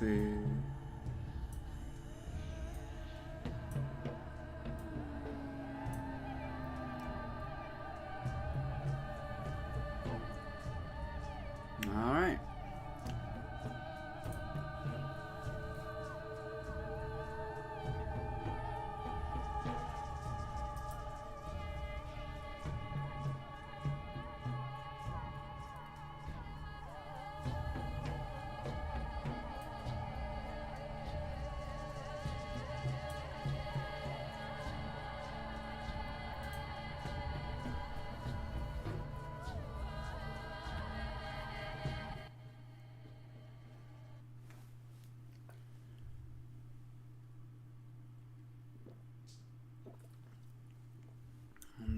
see. All right.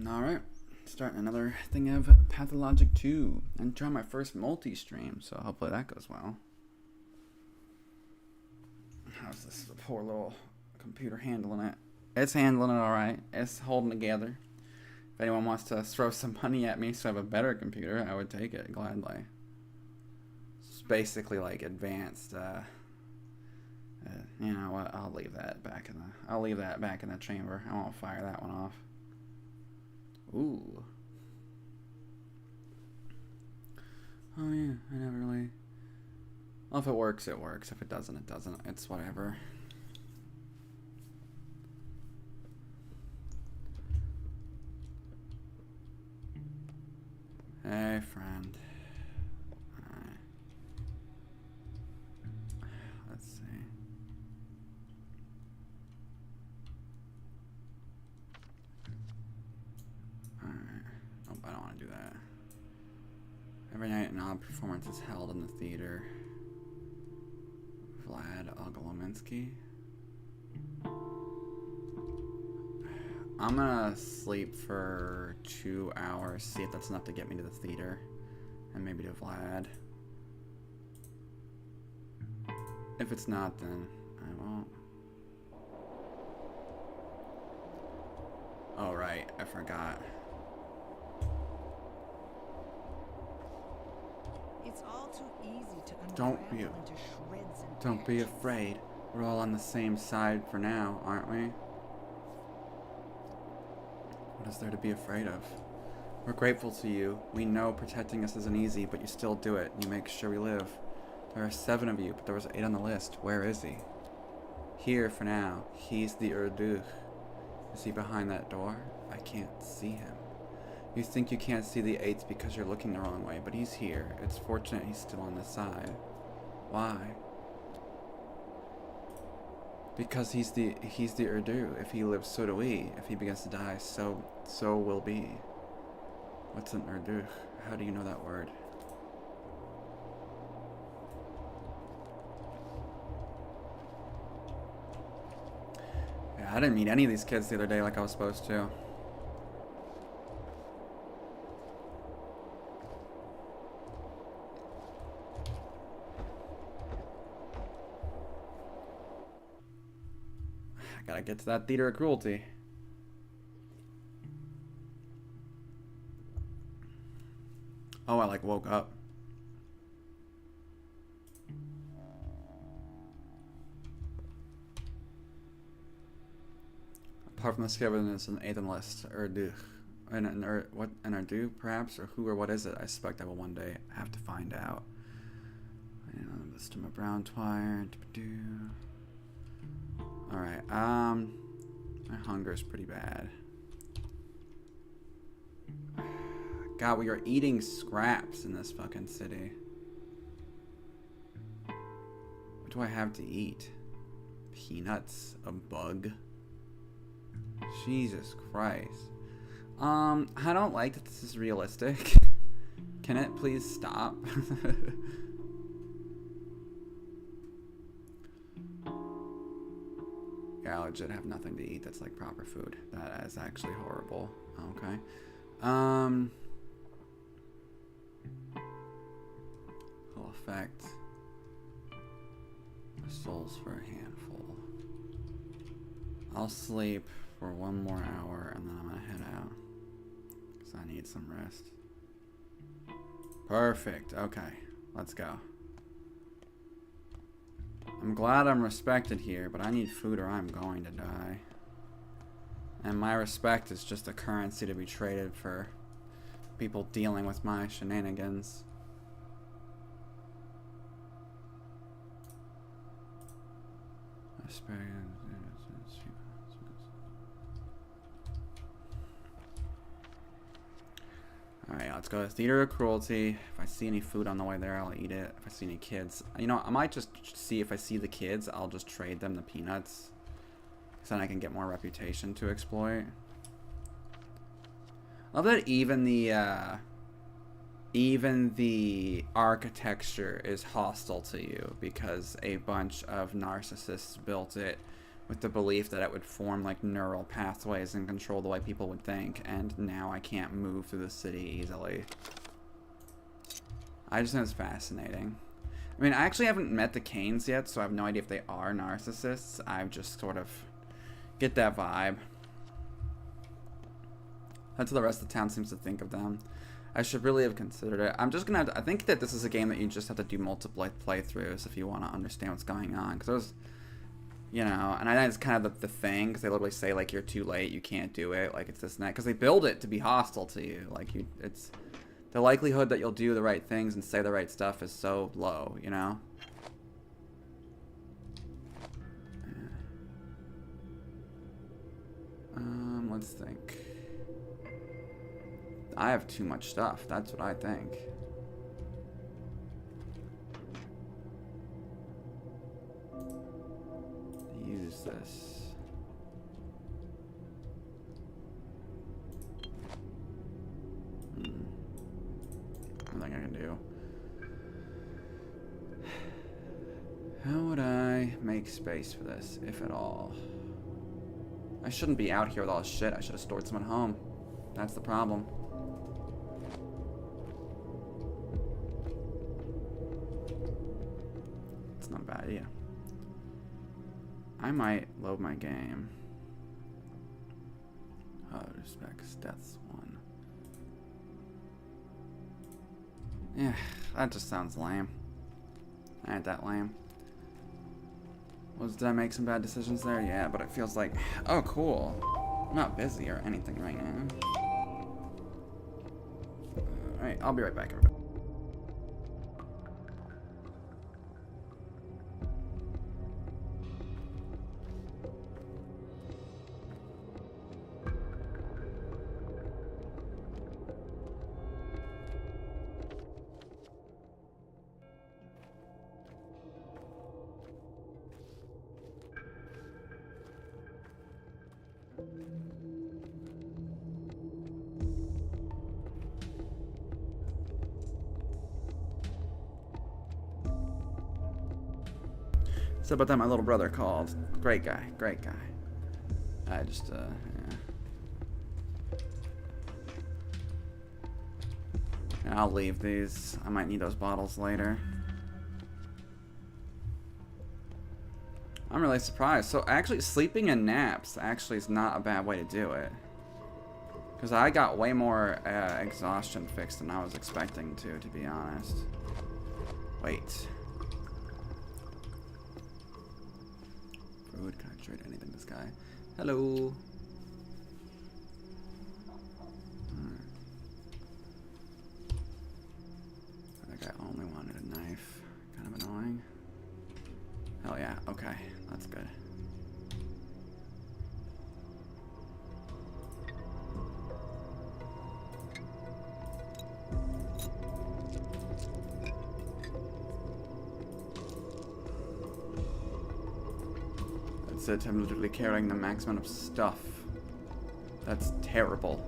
Alright, starting another thing of Pathologic 2 and try my first multi-stream, so hopefully that goes well. How's this poor little computer handling it? It's handling it alright, it's holding together. If anyone wants to throw some money at me so I have a better computer, I would take it gladly. It's basically like advanced, you know what, I'll leave that back in the chamber. I won't fire that one off. Ooh. Oh yeah, I never really... Well, if it works, it works. If it doesn't, it doesn't. It's whatever. Hey, friend. Alright. Let's see. I don't want to do that. Every night an odd performance is held in the theater. Vlad Ogolominsky. I'm gonna sleep for 2 hours, see if that's enough to get me to the theater. And maybe to Vlad. If it's not, then I won't. Oh right, I forgot. It's all too easy to Don't be afraid. We're all on the same side for now, aren't we? What is there to be afraid of? We're grateful to you. We know protecting us isn't easy, but you still do it. You make sure we live. There are 7 of you, but there was 8 on the list. Where is he? Here for now. He's the Urduch. Is he behind that door? I can't see him. You think you can't see the 8th because you're looking the wrong way, but he's here. It's fortunate he's still on this side. Why? Because he's the Urdu. If he lives, so do we. If he begins to die, so will be. What's an Urdu? How do you know that word? Yeah, I didn't meet any of these kids the other day like I was supposed to. Gotta get to that theater of cruelty. Oh, I like woke up. Apart from the skeleton, it's an 8th on the list. Urdu. What an Urdu, perhaps? Or who or what is it? I suspect I will one day have to find out. This to my brown twire. Alright, my hunger is pretty bad. God, we are eating scraps in this fucking city. What do I have to eat? Peanuts? A bug? Jesus Christ. I don't like that this is realistic. Can it please stop? Yeah, I legit have nothing to eat that's like proper food. That is actually horrible. Okay. Full effect. Souls for a handful. I'll sleep for 1 more hour and then I'm gonna head out. Because I need some rest. Perfect. Okay. Let's go. I'm glad I'm respected here, but I need food or I'm going to die. And my respect is just a currency to be traded for people dealing with my shenanigans. Alright, let's go to Theater of Cruelty. If I see any food on the way there, I'll eat it. If I see any kids, you know, I might just see if I see the kids, I'll just trade them the peanuts. So then I can get more reputation to exploit. I love that even the architecture is hostile to you because a bunch of narcissists built it with the belief that it would form like neural pathways and control the way people would think, and now I can't move through the city easily. I just think it's fascinating. I mean, I actually haven't met the Canes yet, so I have no idea if they are narcissists. I just sort of get that vibe. That's how the rest of the town seems to think of them. I should really have considered it. I'm just gonna have to, I think that this is a game that you just have to do multiple playthroughs if you want to understand what's going on. Because there's, you know, and I think it's kind of the thing, because they literally say, like, you're too late, you can't do it, like, it's this and that. Because they build it to be hostile to you. Like, it's, the likelihood that you'll do the right things and say the right stuff is so low, you know? Let's think. I have too much stuff. That's what I think. Use this. Nothing I can do. How would I make space for this, if at all? I shouldn't be out here with all this shit. I should have stored some at home. That's the problem. It's not a bad idea. I might load my game. Oh, respects deaths 1. Yeah, that just sounds lame. I ain't that lame. Did I make some bad decisions there? Yeah, but it feels like, oh, cool. I'm not busy or anything right now. Alright, I'll be right back, everybody. So about that, my little brother called. Great guy, great guy. I just, yeah. And I'll leave these. I might need those bottles later. I'm really surprised. So actually, sleeping and naps actually is not a bad way to do it. Because I got way more exhaustion fixed than I was expecting to be honest. Wait. Food, can I trade anything to this guy? Hello. That guy only wanted a knife. Kind of annoying. Hell yeah, okay, that's good. That's it, I'm literally carrying the maximum of stuff. That's terrible.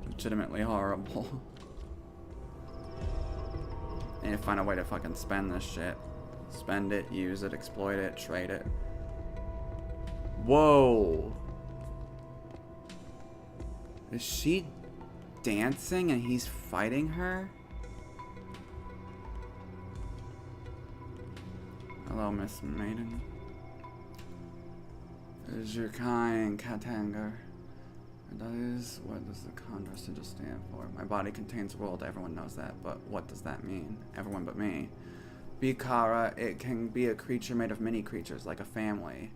Legitimately horrible. I need to find a way to fucking spend this shit. Spend it, use it, exploit it, trade it. Whoa! Is she dancing and he's fighting her? Hello, Miss Maiden. Is your kind Katanga? That is, what does the condor sigil stand for? My body contains world, everyone knows that, but what does that mean? Everyone but me. Bikara, it can be a creature made of many creatures, like a family.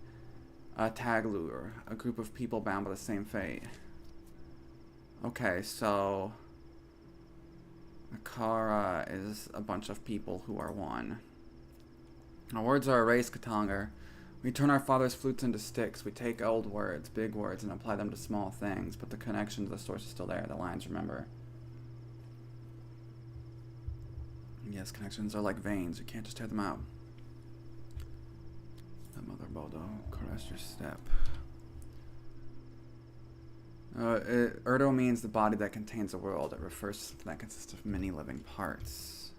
A taglur, a group of people bound by the same fate. Okay, so Bikara is a bunch of people who are one. Our words are erased, Katanger. We turn our father's flutes into sticks. We take old words, big words, and apply them to small things, but the connection to the source is still there. The lines, remember. Yes, connections are like veins. You can't just tear them out. The mother Bodo, caress your step. Erdo means the body that contains a world. It refers to something that consists of many living parts.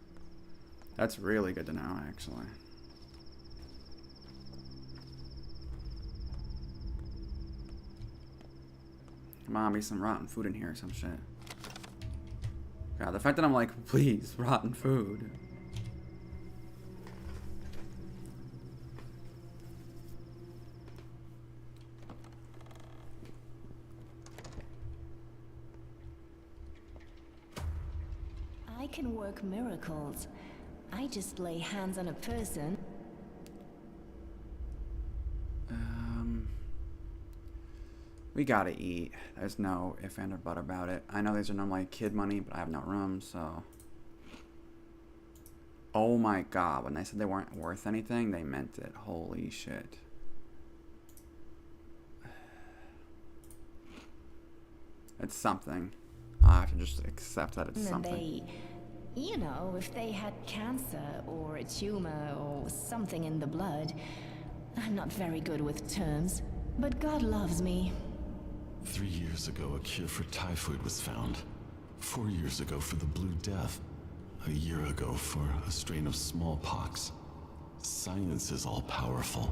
That's really good to know, actually. Come on, be some rotten food in here or some shit. God, the fact that I'm like, please, rotten food. I can work miracles. I just lay hands on a person. We gotta eat. There's no if and or but about it. I know these are normally kid money, but I have no room, so. Oh my god, when they said they weren't worth anything, they meant it. Holy shit. It's something. I have to just accept that it's something. You know, if they had cancer or a tumor or something in the blood. I'm not very good with terms, but God loves me. 3 years ago, a cure for typhoid was found. 4 years ago for the Blue Death. A year ago for a strain of smallpox. Science is all-powerful.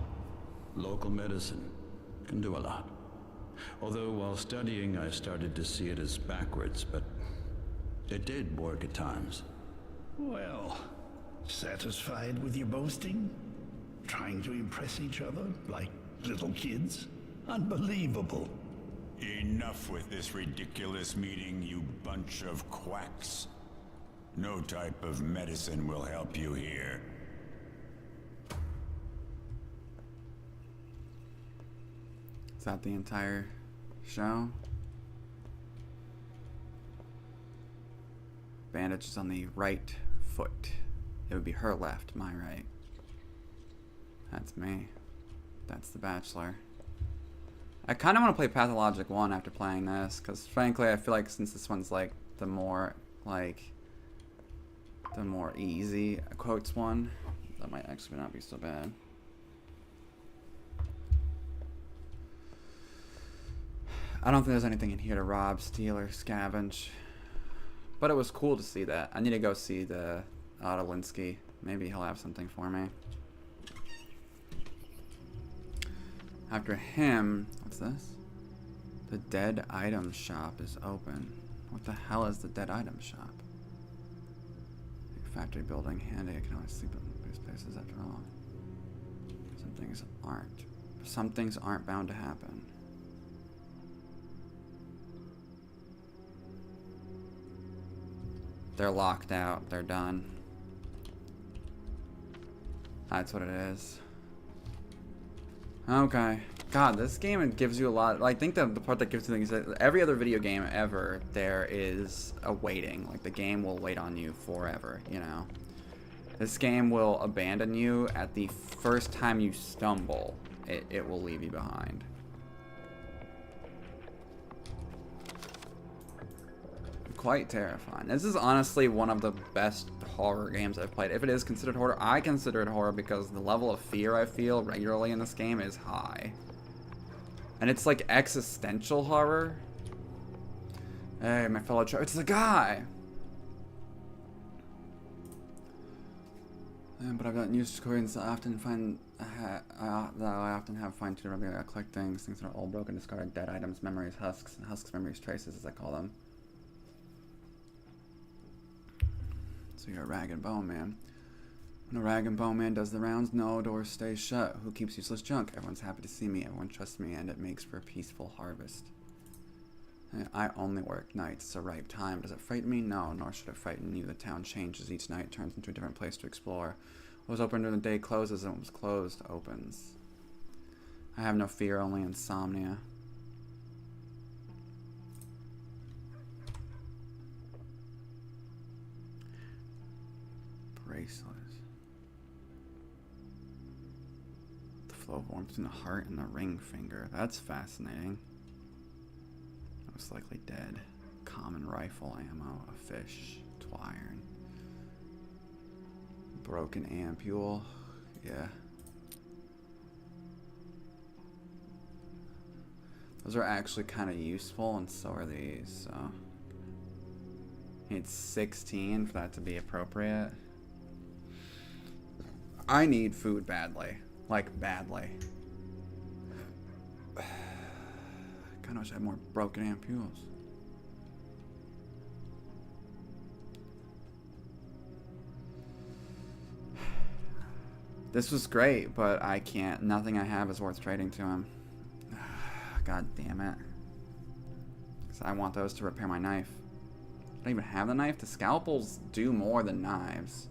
Local medicine can do a lot. Although while studying, I started to see it as backwards, but it did work at times. Well, satisfied with your boasting? Trying to impress each other like little kids? Unbelievable. Enough with this ridiculous meeting, you bunch of quacks. No type of medicine will help you here. Is that the entire show? Bandage is on the right foot. It would be her left, my right. That's me. That's the Bachelor. I kind of want to play Pathologic 1 after playing this, because frankly I feel like since this one's like the more easy quotes one, that might actually not be so bad. I don't think there's anything in here to rob, steal, or scavenge. But it was cool to see that. I need to go see the Otolinsky. Maybe he'll have something for me. After him, what's this? The dead item shop is open. What the hell is the dead item shop? Factory building, handy. I can always sleep in these places after all. Some things aren't bound to happen. They're locked out. They're done. That's what it is. Okay. God, this game, it gives you a lot. Like, I think the part that gives you things is that every other video game ever, there is a waiting. Like, the game will wait on you forever, you know? This game will abandon you at the first time you stumble. It will leave you behind. Quite terrifying. This is honestly one of the best horror games I've played. If it is considered horror, I consider it horror because the level of fear I feel regularly in this game is high. And it's like existential horror. Hey, my fellow it's the guy! But I've gotten used to coins. I often find that I often have fine-tuned rubbing. I collect things that are old, broken, discarded, dead items, memories, husks, memories, traces, as I call them. So you're a rag and bone man. When a rag and bone man does the rounds, no door stays shut. Who keeps useless junk? Everyone's happy to see me. Everyone trusts me, and it makes for a peaceful harvest. I only work nights. It's a ripe time. Does it frighten me? No, nor should it frighten you. The town changes each night, turns into a different place to explore. Was open during the day, closes, and it was closed, opens. I have no fear, only insomnia. Bracelet. The flow of warmth between the heart and the ring finger. That's fascinating. Most likely dead. Common rifle ammo, a fish, twine. Broken ampule. Yeah. Those are actually kind of useful, and so are these, so. Need 16 for that to be appropriate. I need food badly. Like, badly. Kinda wish I had more broken ampules. This was great, but I can't. Nothing I have is worth trading to him. God damn it. 'Cause I want those to repair my knife. I don't even have the knife. The scalpels do more than knives.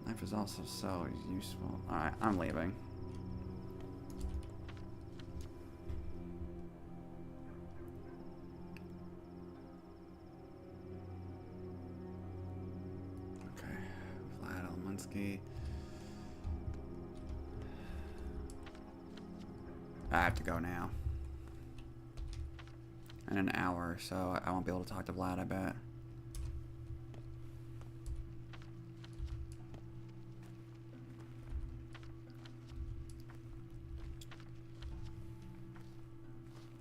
Knife is also so useful. Alright, I'm leaving. Okay, Vlad Elmansky. I have to go now. In an hour or so, I won't be able to talk to Vlad, I bet.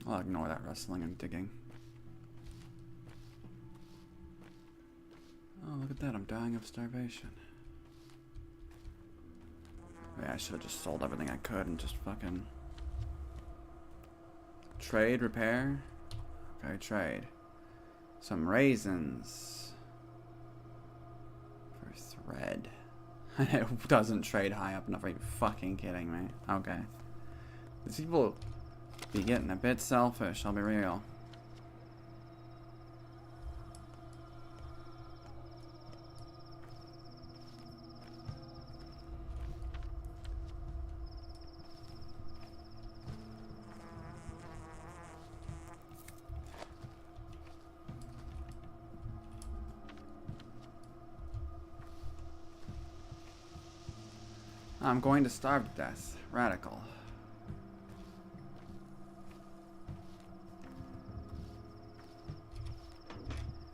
I'll ignore that rustling and digging. Oh, look at that, I'm dying of starvation. Yeah, I should have just sold everything I could and just fucking... Trade, repair? Okay, trade. Some raisins. For thread. It doesn't trade high up enough. Are you fucking kidding me? Okay. These people be getting a bit selfish, I'll be real. I'm going to starve to death. Radical.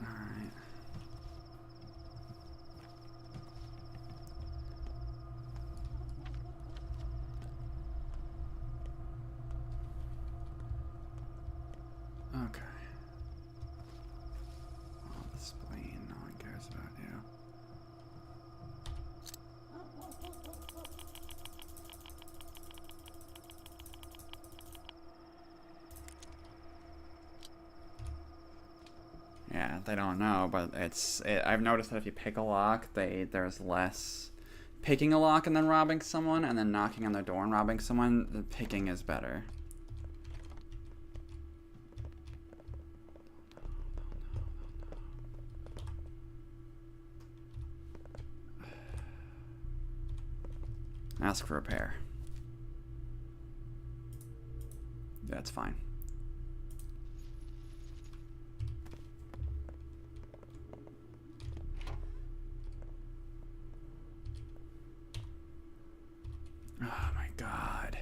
Alright. Okay. Oh, the spleen. No one cares about you. Yeah, they don't know, but I've noticed that if you pick a lock, there's less picking a lock and then robbing someone, and then knocking on their door and robbing someone. The picking is better. Ask for repair. That's fine. Oh my god.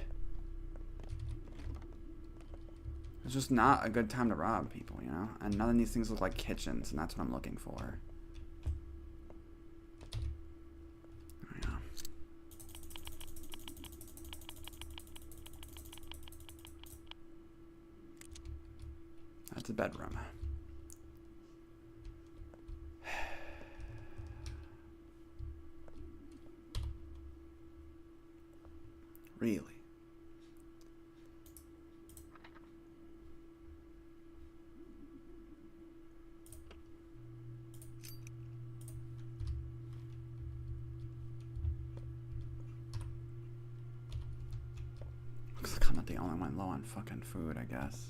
It's just not a good time to rob people, you know? And none of these things look like kitchens, and that's what I'm looking for. Yeah. That's a bedroom. Really? Looks like I'm not the only one low on fucking food, I guess.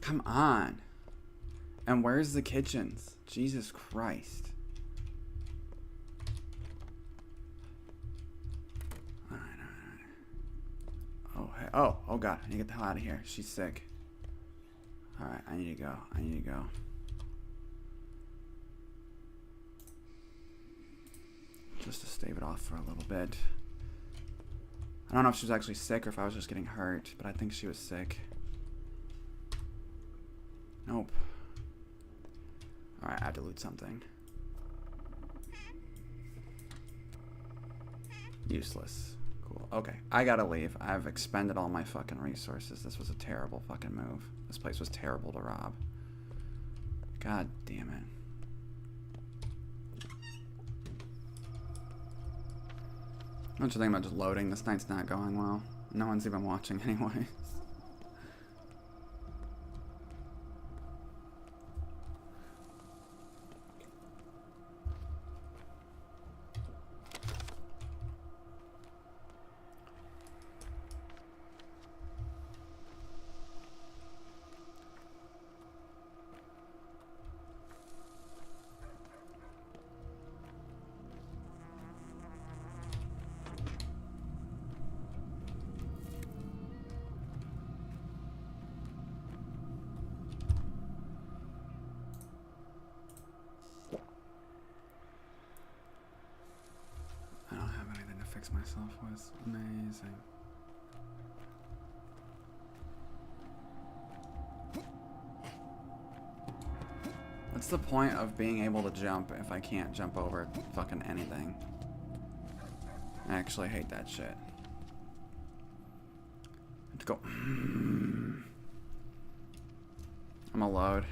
Come on. And where's the kitchens? Jesus Christ. Alright. Oh, hey. Oh God. I need to get the hell out of here. She's sick. Alright, I need to go. Just to stave it off for a little bit. I don't know if she was actually sick or if I was just getting hurt, but I think she was sick. Nope. Alright, I have to loot something. Useless. Cool. Okay, I gotta leave. I've expended all my fucking resources. This was a terrible fucking move. This place was terrible to rob. God damn it. Don't you think about just loading? This night's not going well. No one's even watching anyway. Myself was amazing. What's the point of being able to jump if I can't jump over fucking anything? I actually hate that shit. Let's go. I'm a load.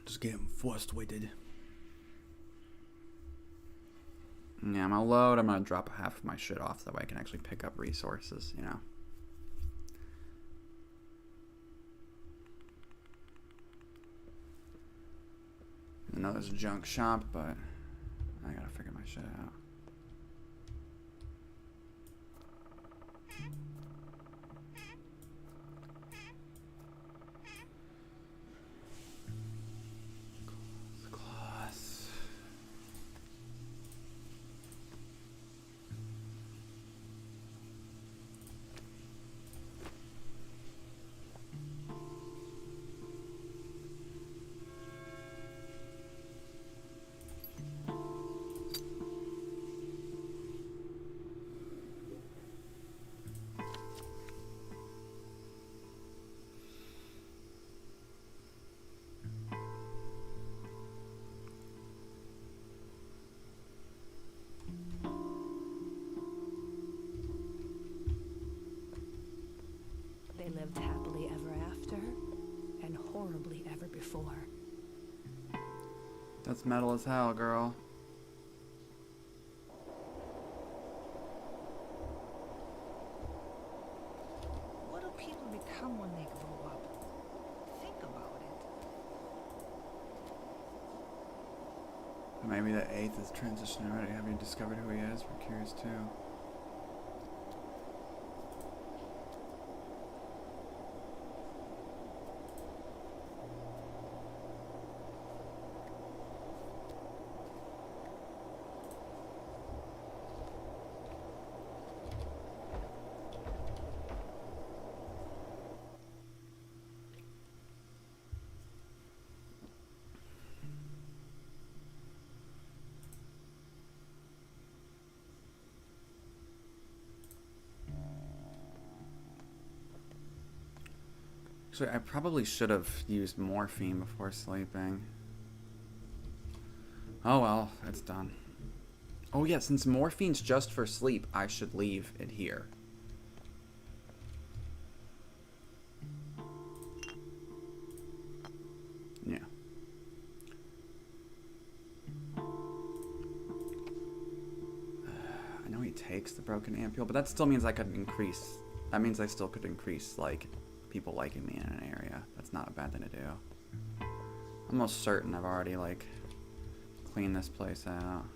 Just get him frustrated. Yeah, I'm gonna load. I'm gonna drop half of my shit off so that way I can actually pick up resources, you know. I know there's a junk shop, but I gotta figure my shit out. They lived happily ever after, and horribly ever before. That's metal as hell, girl. What do people become when they grow up? Think about it. Maybe the 8th is transitioning already. Have you discovered who he is? We're curious too. Actually, I probably should have used morphine before sleeping. Oh well, it's done. Oh yeah, since morphine's just for sleep, I should leave it here. Yeah. I know he takes the broken ampule, but that still means I could increase. That means I still could increase, like, people liking me in an area. That's not a bad thing to do. I'm almost certain I've already, like, clean this place out.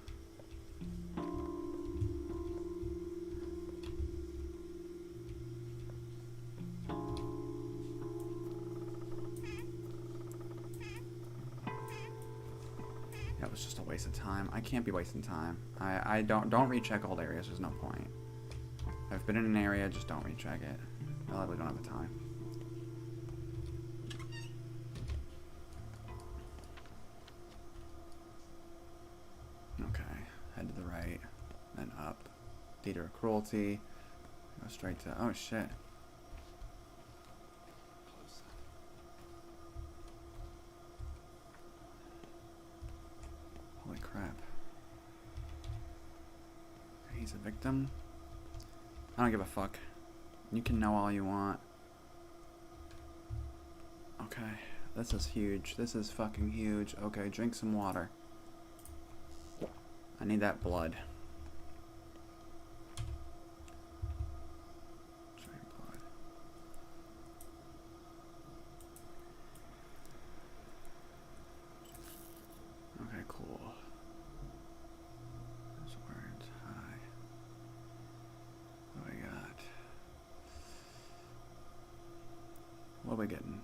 That was just a waste of time. I can't be wasting time. I don't recheck old areas. There's no point. I've been in an area, just don't recheck it. I likely don't have the time. Okay, head to the right, then up. Theater of cruelty. Go straight to. Oh shit. Holy crap. He's a victim. I don't give a fuck. You can know all you want. Okay, this is huge. This is fucking huge. Okay, drink some water. I need that blood. Drink blood. Okay, cool. Those words. Hi. What do we got? What are we getting?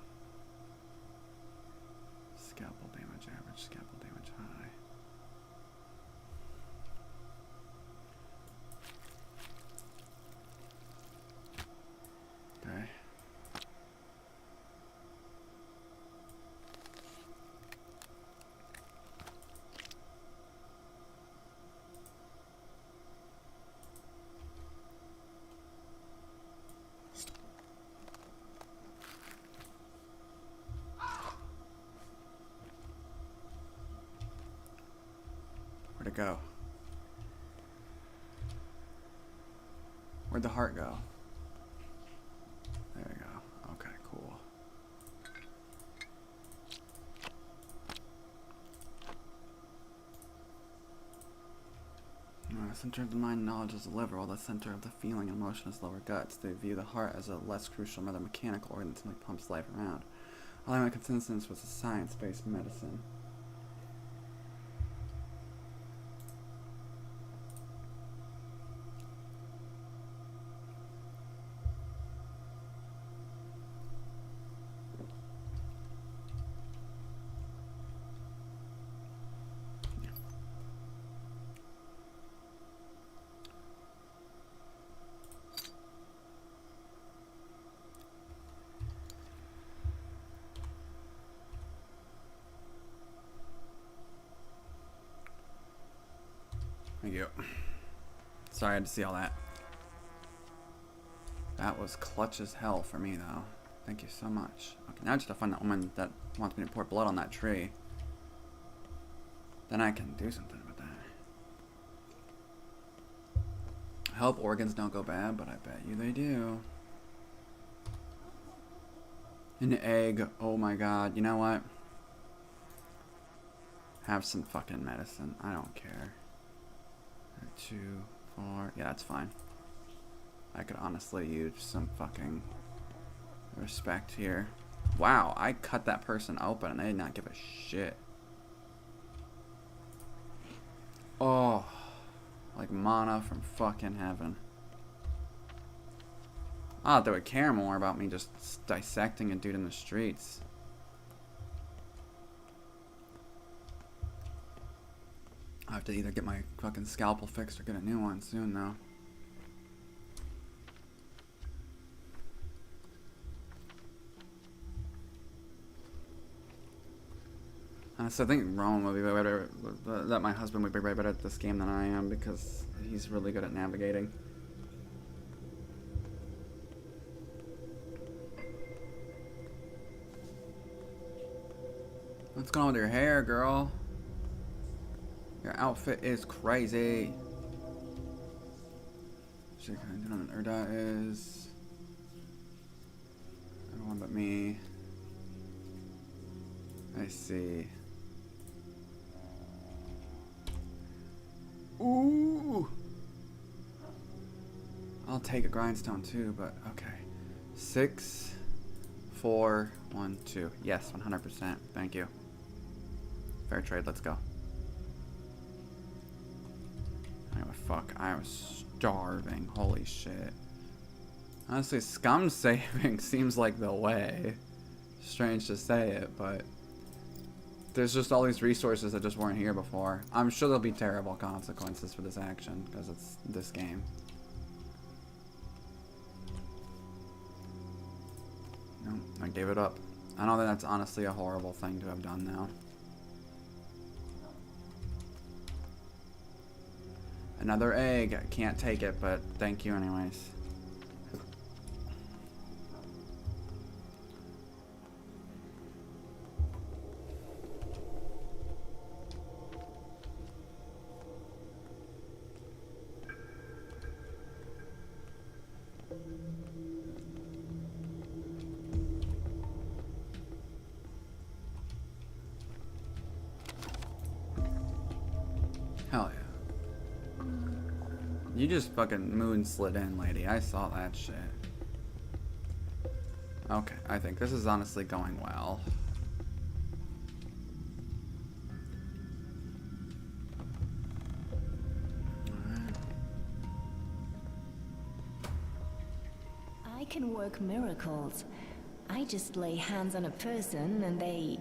Scalpel damage average, scalpel damage high. Okay. Where'd it go? Where'd the heart go? There we go. Okay, cool. The center of the mind, knowledge is the liver, while the center of the feeling and emotion is lower guts. They view the heart as a less crucial, rather mechanical organ that simply pumps life around. Allowing my consensus was a science-based medicine. Thank you. Sorry I had to see all that. That was clutch as hell for me, though. Thank you so much. Okay, now I just have to find that woman that wants me to pour blood on that tree. Then I can do something about that. I hope organs don't go bad, but I bet you they do. An egg. Oh my god. You know what? Have some fucking medicine. I don't care. 2, 4. Yeah, that's fine. I could honestly use some fucking respect here. Wow, I cut that person open and they did not give a shit. Oh, like mana from fucking heaven. I thought they would care more about me just dissecting a dude in the streets. I have to either get my fucking scalpel fixed or get a new one soon, though. So I think Roman would be better, that my husband would be way better at this game than I am, because he's really good at navigating. What's going on with your hair, girl? Your outfit is crazy. Shit, I don't know what Urda is. Everyone but me. I see. Ooh! I'll take a grindstone too, but okay. 6, 4, 1, 2. Yes, 100%. Thank you. Fair trade, let's go. fuck. I am starving. Holy shit. Honestly, scum saving seems like the way. Strange to say it, but there's just all these resources that just weren't here before. I'm sure there'll be terrible consequences for this action, because it's this game. No, I gave it up. I know that that's honestly a horrible thing to have done now. Another egg. I can't take it, but thank you anyways. Hell yeah. You just fucking moon slid in, lady. I saw that shit. Okay, I think this is honestly going well. I can work miracles. I just lay hands on a person and they...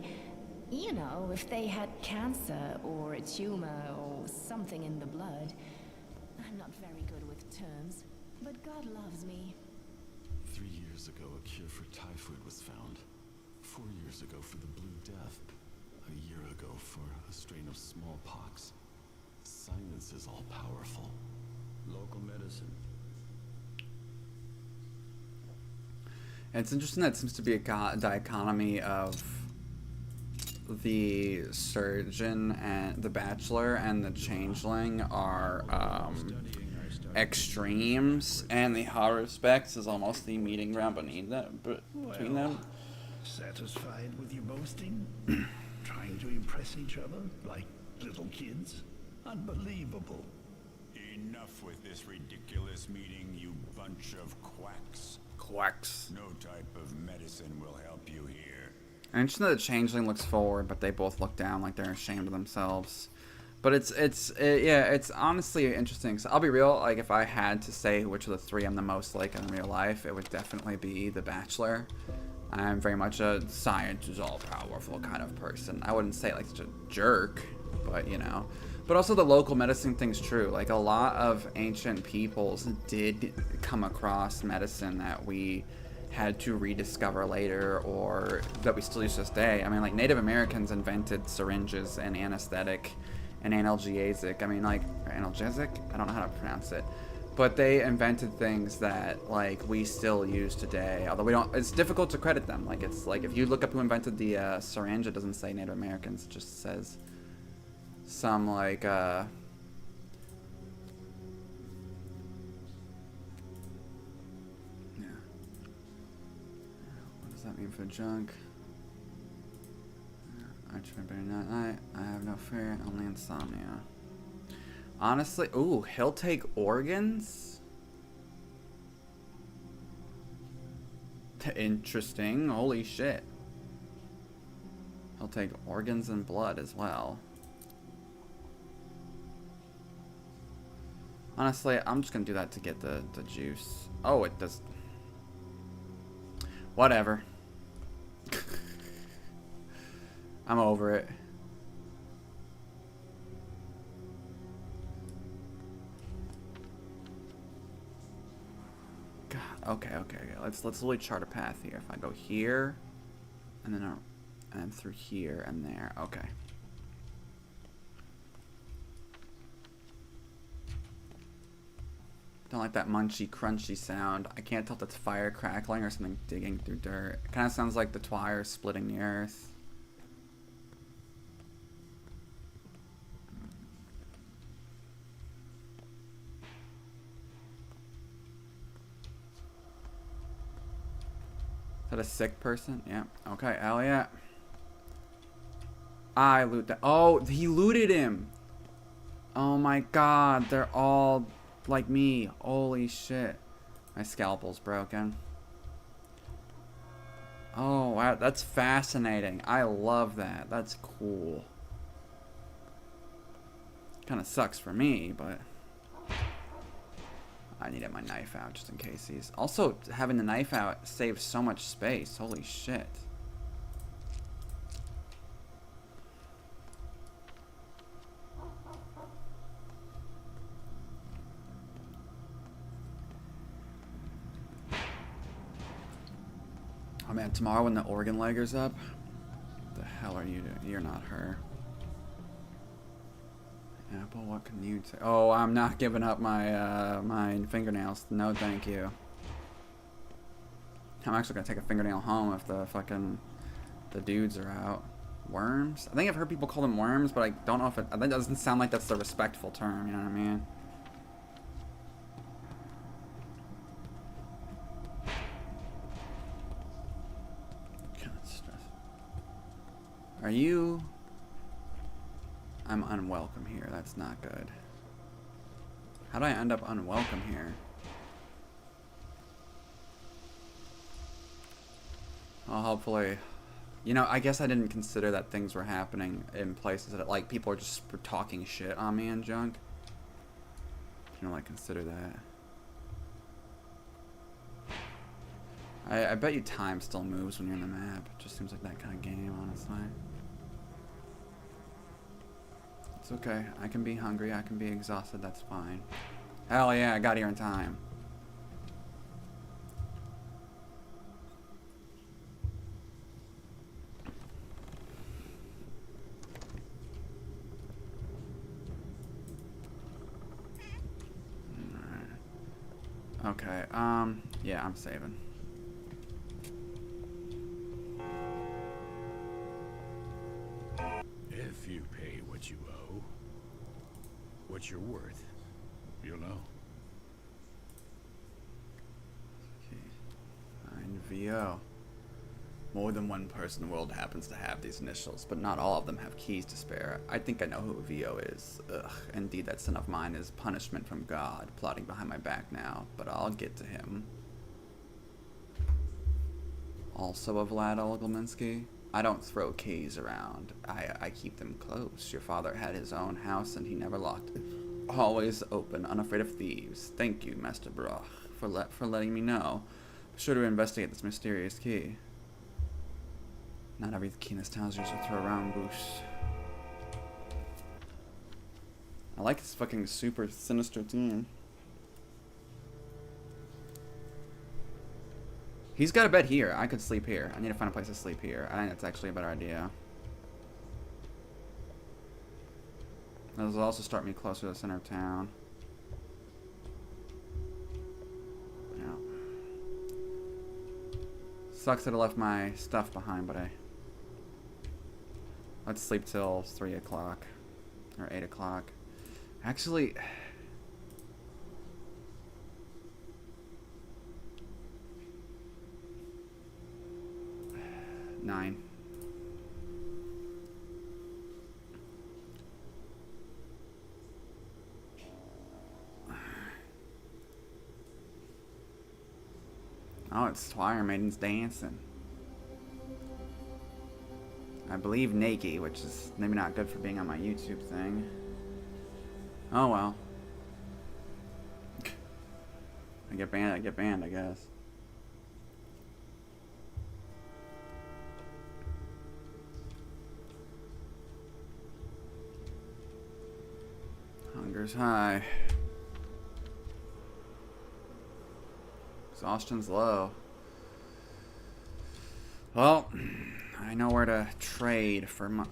You know, if they had cancer or a tumor or something in the blood. I'm not very good with terms, but God loves me. 3 years ago, a cure for typhoid was found. 4 years ago for the Blue Death. A year ago for a strain of smallpox. Science is all powerful. Local medicine. And it's interesting that it seems to be a dichotomy of the surgeon and the bachelor and the changeling are extremes, and the horror specs is almost the meeting ground between them. Satisfied with your boasting? Trying to impress each other like little kids? Unbelievable. Enough with this ridiculous meeting, you bunch of quacks. Quacks. No type of medicine will help you here. And interesting that the changeling looks forward, but they both look down like they're ashamed of themselves. But it's honestly interesting. So I'll be real, like if I had to say which of the three I'm the most like in real life, it would definitely be the bachelor. I'm very much a science is all powerful kind of person. I wouldn't say like such a jerk, but you know. But also the local medicine thing's true. Like a lot of ancient peoples did come across medicine that we had to rediscover later, or that we still use to this day. I mean, like Native Americans invented syringes and anesthetic and analgesic. I mean, like analgesic. I don't know how to pronounce it, but they invented things that like we still use today. Although we don't, it's difficult to credit them. Like it's like if you look up who invented the syringe, it doesn't say Native Americans. It just says some like that mean for junk? I try better not. I have no fear, only insomnia. Honestly, ooh, he'll take organs? Interesting. Holy shit. He'll take organs and blood as well. Honestly, I'm just gonna do that to get the juice. Oh, it does. Whatever. I'm over it. God, okay. Let's really chart a path here. If I go here, and then through here and there. Okay. Don't like that munchy, crunchy sound. I can't tell if that's fire crackling or something digging through dirt. It kind of sounds like the twire splitting the earth. Is that a sick person? Yeah. Okay, hell yeah. I loot that. Oh, he looted him. Oh my god, they're all like me. Holy shit. My scalpel's broken. Oh, wow, that's fascinating. I love that. That's cool. Kind of sucks for me, but... I needed my knife out just in case he's... Also, having the knife out saves so much space. Holy shit. Oh man, tomorrow when the organ legger's up, what the hell are you doing? You're not her. Apple, what can you say? Oh, I'm not giving up my my fingernails. No, thank you. I'm actually gonna take a fingernail home if the dudes are out. Worms? I think I've heard people call them worms, but I don't know if it. That doesn't sound like that's the respectful term. You know what I mean? Are you... I'm unwelcome here. That's not good. How do I end up unwelcome here? Well, hopefully... You know, I guess I didn't consider that things were happening in places that, like, people are just talking shit on me and junk. You know, like, consider that. I bet you time still moves when you're in the map. It just seems like that kind of game, honestly. It's okay. I can be hungry. I can be exhausted. That's fine. Hell yeah, I got here in time. Alright. Okay, yeah, I'm saving. If you pay what you owe, what you're worth, you'll know. Find VO. More than one person in the world happens to have these initials, but not all of them have keys to spare. I think I know who VO is. Ugh, indeed that son of mine is punishment from God, plotting behind my back now, but I'll get to him. Also a Vlad Olgominski. I don't throw keys around. I keep them close. Your father had his own house and he never locked it. Always open, unafraid of thieves. Thank you, Master Broch, for letting me know. Be sure to investigate this mysterious key. Not every key in this town is used to throw around, Boosh. I like this fucking super sinister team. He's got a bed here. I could sleep here. I need to find a place to sleep here. I think that's actually a better idea. This will also start me closer to the center of town. Yeah. Sucks that I left my stuff behind, but let's sleep till 3 o'clock. Or 8 o'clock. Actually... 9. Oh, it's Twire Maidens dancing. I believe naked, which is maybe not good for being on my YouTube thing. Oh well. I get banned, I guess. Hunger's high. Exhaustion's low. Well, I know where to trade for my...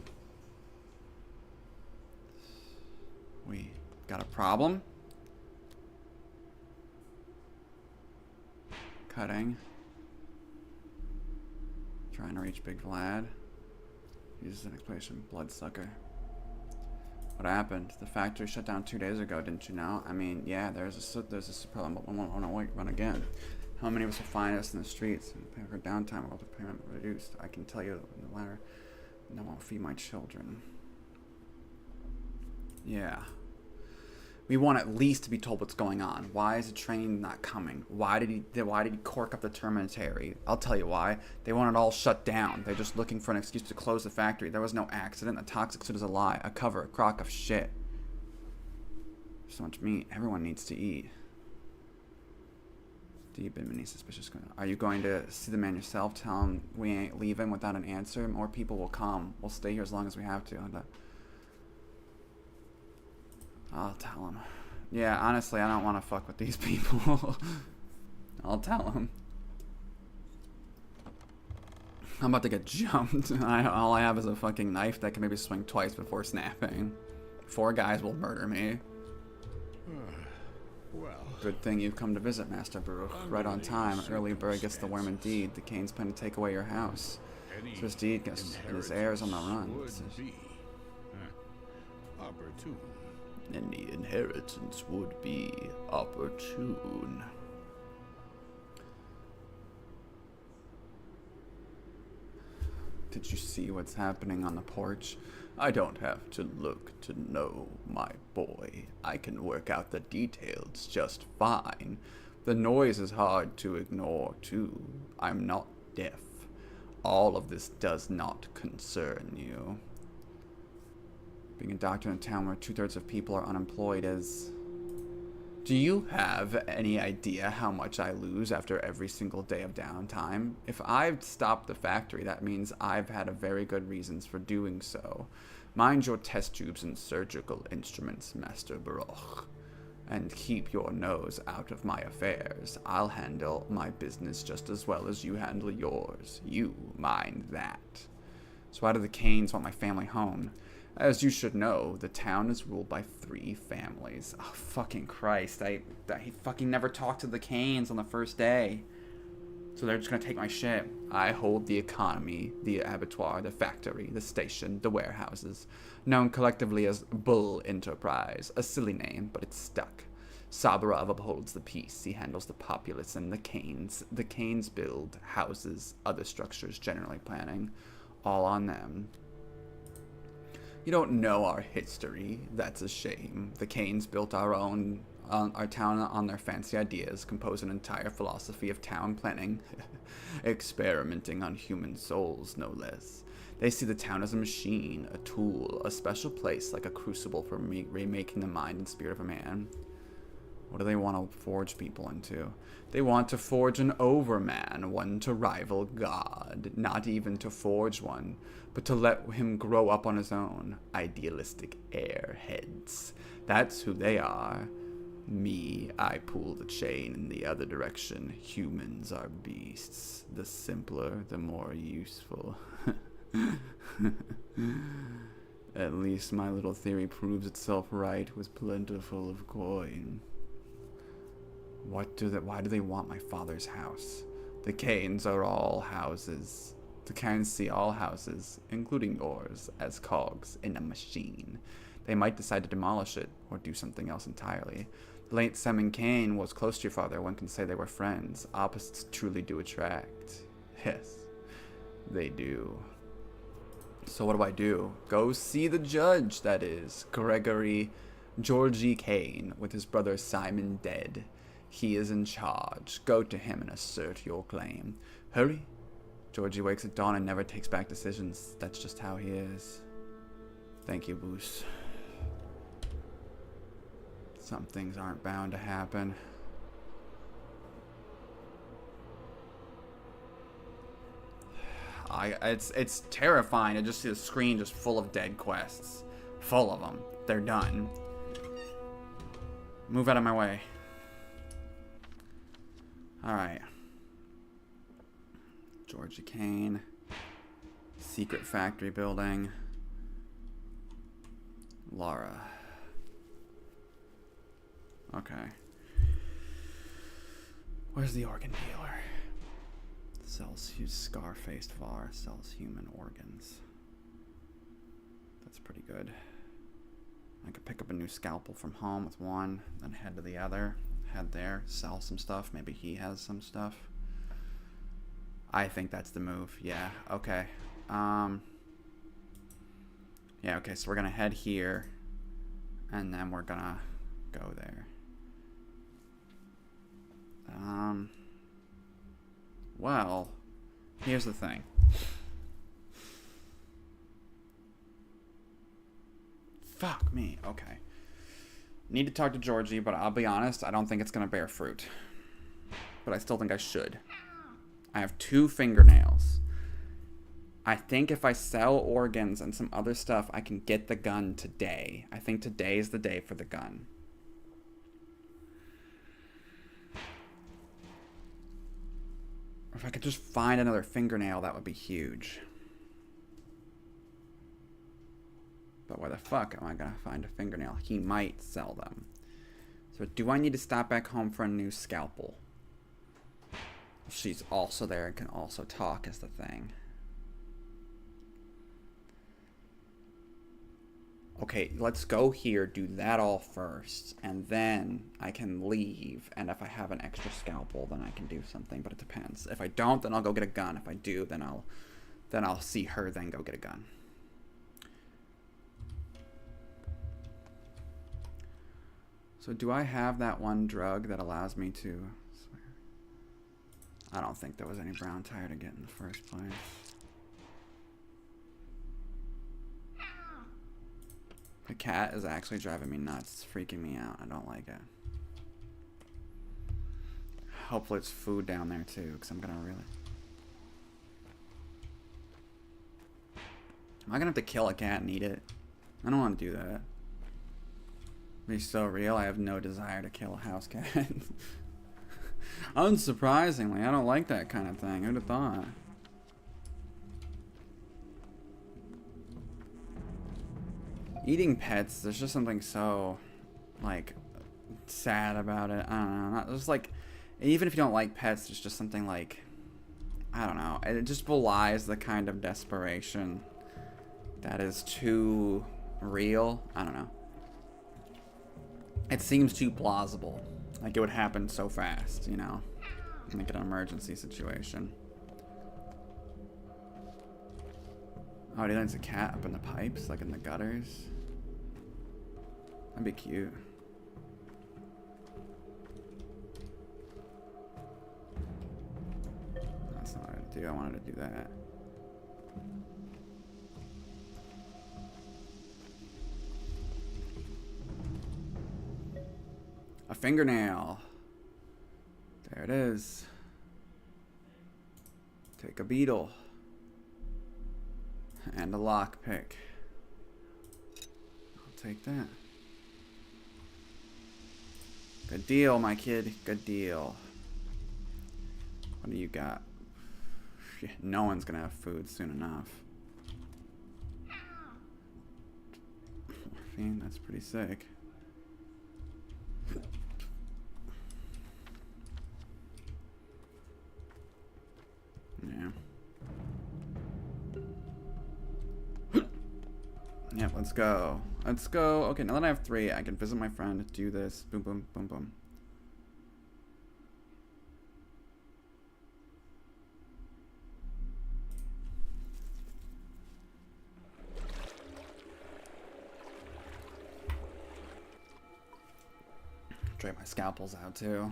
We got a problem? Cutting. Trying to reach Big Vlad. Uses an explanation, bloodsucker. What happened? The factory shut down 2 days ago, didn't you know? I mean, yeah, there's a problem, but we won't run again. How many of us will find us in the streets and pay for downtime while the payment reduced? I can tell you the latter. And I won't feed my children. Yeah. We want at least to be told what's going on. Why is the train not coming? Why did he cork up the terminatory? I'll tell you why. They want it all shut down. They're just looking for an excuse to close the factory. There was no accident. The toxic suit is a lie. A cover. A crock of shit. So much meat. Everyone needs to eat. Deep and many suspicious. Are you going to see the man yourself? Tell him we ain't leaving without an answer. More people will come. We'll stay here as long as we have to. I'll tell him. Yeah, honestly, I don't want to fuck with these people. I'll tell him. I'm about to get jumped. All I have is a fucking knife that can maybe swing twice before snapping. 4 guys will murder me. Well, Good thing you've come to visit, Master Baruch. Right on time. Early bird gets the worm indeed. The Canes plan to take away your house. So his deed gets his heirs on the run. would be opportune. And the inheritance would be opportune. Did you see what's happening on the porch? I don't have to look to know, my boy. I can work out the details just fine. The noise is hard to ignore, too. I'm not deaf. All of this does not concern you. Being a doctor in a town where 2/3 of people are unemployed is... Do you have any idea how much I lose after every single day of downtime? If I've stopped the factory, that means I've had a very good reasons for doing so. Mind your test tubes and surgical instruments, Master Baruch. And keep your nose out of my affairs. I'll handle my business just as well as you handle yours. You mind that. So why do the Canes want my family home? As you should know, the town is ruled by 3 families. Oh, fucking Christ. He fucking never talked to the Canes on the first day. So they're just gonna take my shit. I hold the economy, the abattoir, the factory, the station, the warehouses. Known collectively as Bull Enterprise. A silly name, but it's stuck. Sabarov upholds the peace. He handles the populace and the Canes. The Canes build houses, other structures, generally planning. All on them. You don't know our history. That's a shame. The Canes built our town on their fancy ideas, compose an entire philosophy of town planning, experimenting on human souls, no less. They see the town as a machine, a tool, a special place like a crucible for remaking the mind and spirit of a man. What do they want to forge people into? They want to forge an overman, one to rival God. Not even to forge one, but to let him grow up on his own. Idealistic airheads. That's who they are. Me, I pull the chain in the other direction. Humans are beasts. The simpler, the more useful. At least my little theory proves itself right with plentiful of coin. Why do they want my father's house? The Canes are all houses. The Canes see all houses, including yours, as cogs in a machine. They might decide to demolish it, or do something else entirely. The late Simon Kane was close to your father. One can say they were friends. Opposites truly do attract. Yes, they do. So what do? Go see the judge, that is. Gregory Georgie Kane, with his brother Simon dead. He is in charge. Go to him and assert your claim. Hurry. Georgie wakes at dawn and never takes back decisions. That's just how he is. Thank you, Boos. Some things aren't bound to happen. It's terrifying to just see the screen just full of dead quests. Full of them. They're done. Move out of my way. Alright. Georgia Kane. Secret factory building. Laura. Okay. Where's the organ dealer? Sells scar-faced var. Sells human organs. That's pretty good. I could pick up a new scalpel from home with one, then head to the other. Head there, sell some stuff. Maybe he has some stuff. I think that's the move. Yeah, okay. Yeah, okay, so we're gonna head here, and then we're gonna go there. Well, here's the thing. Fuck me. Okay. Need to talk to Georgie, but I'll be honest, I don't think it's gonna bear fruit. but I still think I should. I have 2 fingernails. I think if I sell organs and some other stuff, I can get the gun today. I think today is the day for the gun. If I could just find another fingernail, that would be huge. But where the fuck am I gonna find a fingernail? He might sell them. So do I need to stop back home for a new scalpel? She's also there and can also talk is the thing. Okay, let's go here, do that all first, and then I can leave, and if I have an extra scalpel, then I can do something, but it depends. If I don't, then I'll go get a gun. If I do, then I'll see her, then go get a gun. So do I have that one drug that allows me to... I don't think there was any brown tire to get in the first place. The cat is actually driving me nuts. It's freaking me out. I don't like it. Hopefully it's food down there too, because I'm gonna really... Am I gonna have to kill a cat and eat it? I don't want to do that. Be so real, I have no desire to kill a house cat. Unsurprisingly, I don't like that kind of thing. Who'd have thought? Eating pets, there's just something so, like, sad about it. I don't know. Not just like, even if you don't like pets, there's just something like, I don't know. It just belies the kind of desperation that is too real. I don't know. It seems too plausible. Like it would happen so fast, you know? Like an emergency situation. Oh, do you think there's a cat up in the pipes? Like in the gutters? That'd be cute. That's not what I do. I wanted to do that. A fingernail. There it is. Take a beetle. And a lockpick. I'll take that. Good deal, my kid. Good deal. What do you got? No one's gonna have food soon enough. Morphine, that's pretty sick. Yeah. Yep, let's go. Let's go. Okay, now that I have 3, I can visit my friend, do this. Boom, boom, boom, boom. Trade my scalpels out, too.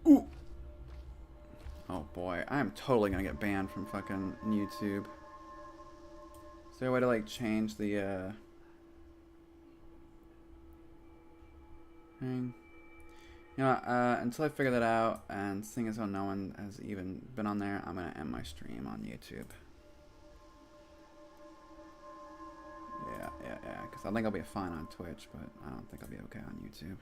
Ooh! Oh, boy. I am totally gonna get banned from fucking YouTube. Is there a way to, like, change the, thing? You know, until I figure that out, and seeing as how no one has even been on there, I'm gonna end my stream on YouTube. Yeah, because I think I'll be fine on Twitch, but I don't think I'll be okay on YouTube.